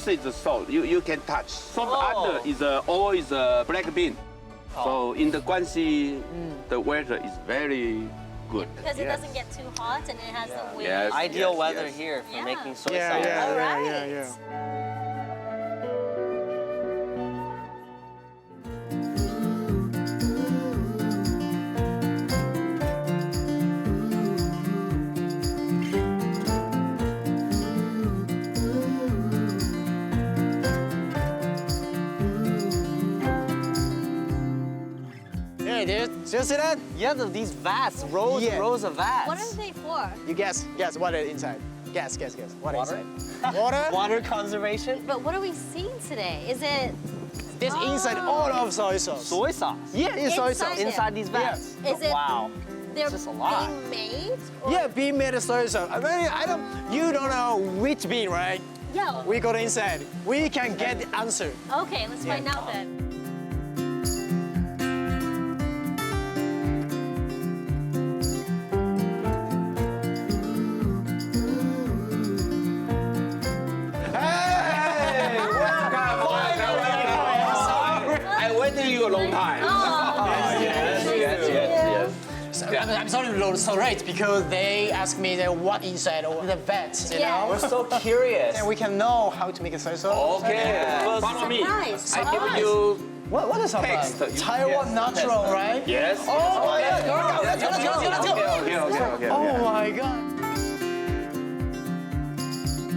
this is the salt. You can touch. Salt under is all is black bean. So in the Guanxi, the weather is very good. Because it doesn't get too hot and it has the wind. Yes, Ideal weather here for making soy sauce. All right. Hey, dude, do you see that? Yeah, these vats, rows of vats. What are they for? You guess what is inside. Guess. What is Water? inside? Water? Water conservation? But what are we seeing today? Is it... This inside all of soy sauce. Soy sauce? Yeah, it's soy sauce. Inside these vats? Yeah. Is it... Wow. They're just a lot. being made? Or... Yeah, bean made of soy sauce. I mean, you don't know which bean, right? Yeah. We go to inside. We can get the answer. Okay, let's find out then. I waited you a long time. Yes. I'm sorry, so right, because they asked me what inside or the vet, you know? We're so curious. And we can know how to make a soy sauce. Okay, follow me. Surprise. I give you What is text. Taiwan natural, right? Yes. Oh my God! Let's go. Okay. Oh my God!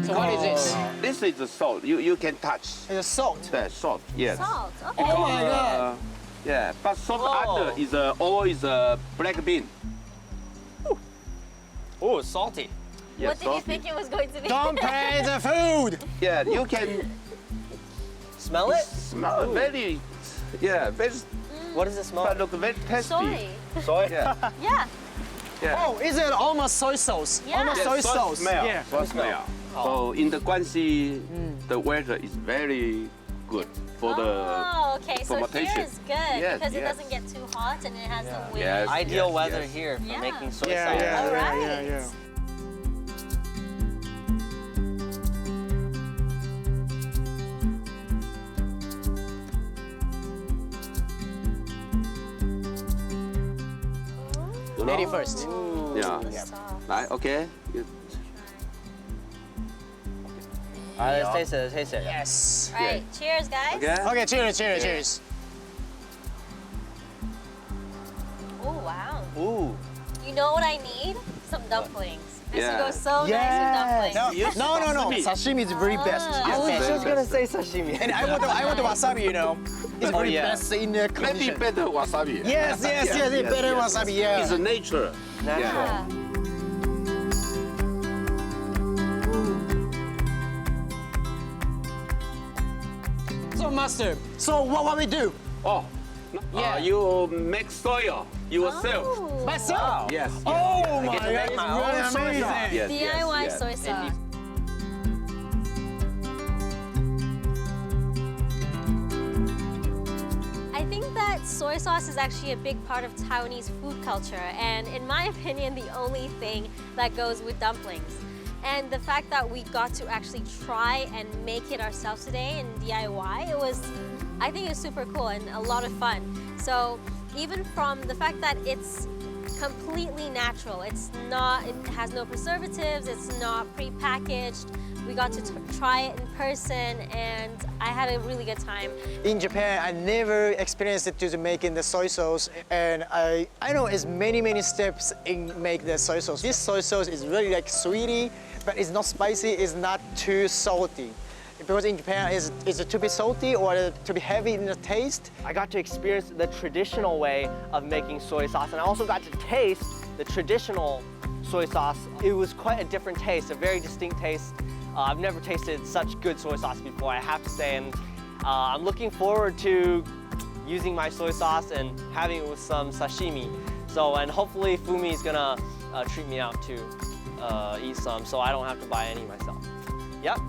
So what is this? This is the salt. You can touch. It's salt. The salt. Yes. Salt, okay. Oh my God! Yeah, but salt under is all is black bean. Oh, it's salty. Yes, What did you salty. think it was going to be? Don't pay the food. Yeah, you can Smell it? smell very. Yeah, very. What does it smell But like? look very tasty. Soy. Soy? Yeah. Yeah. Yeah. Oh, is it almost soy sauce? Yeah. Almost Yes, soy Salt sauce. smell. Yeah. Salt smell. So in the Guanxi, the weather is very good for Oh, okay. So fermentation. here is good Yes, because it yes. doesn't get too hot and it has the wind. Yes. Ideal weather here for Yeah. making soy Yeah, sauce. yeah, All yeah, right. yeah, yeah. Lady first. Yeah. Right. Okay. All right, let's taste it. Yes. All right. Cheers, guys. Okay. Okay, cheers. Oh, wow. Ooh. You know what I need? Some dumplings. This Yeah. goes so nice with dumplings. No. Sashimi. Sashimi is very best. Ah. I was Yes, just very gonna best. say sashimi. And I want the wasabi, you know. It's very yeah. best in the Maybe condition. better wasabi. Yes, better wasabi, yeah. It's a nature. Natural. Yeah. So, master, what we do? Oh. Yeah. You make soya yourself. Oh. Myself? Yes. Oh my get to God, make it's my own soy really sauce. amazing. Yes, DIY yes. soy sauce. I think that soy sauce is actually a big part of Taiwanese food culture, and in my opinion, the only thing that goes with dumplings. And the fact that we got to actually try and make it ourselves today in DIY, I think it was super cool and a lot of fun. So even from the fact that it's completely natural, it has no preservatives, it's not pre-packaged, we got to try it in person and I had a really good time. In Japan, I never experienced it to making the soy sauce, and I know it's many steps in make the soy sauce. This soy sauce is really like sweety, but it's not spicy, it's not too salty. Because in Japan, is it too be salty or to be heavy in the taste? I got to experience the traditional way of making soy sauce, and I also got to taste the traditional soy sauce. It was quite a different taste, a very distinct taste. I've never tasted such good soy sauce before, I have to say, and I'm looking forward to using my soy sauce and having it with some sashimi. So, and hopefully Fumi is gonna treat me out to eat some, so I don't have to buy any myself. Yep.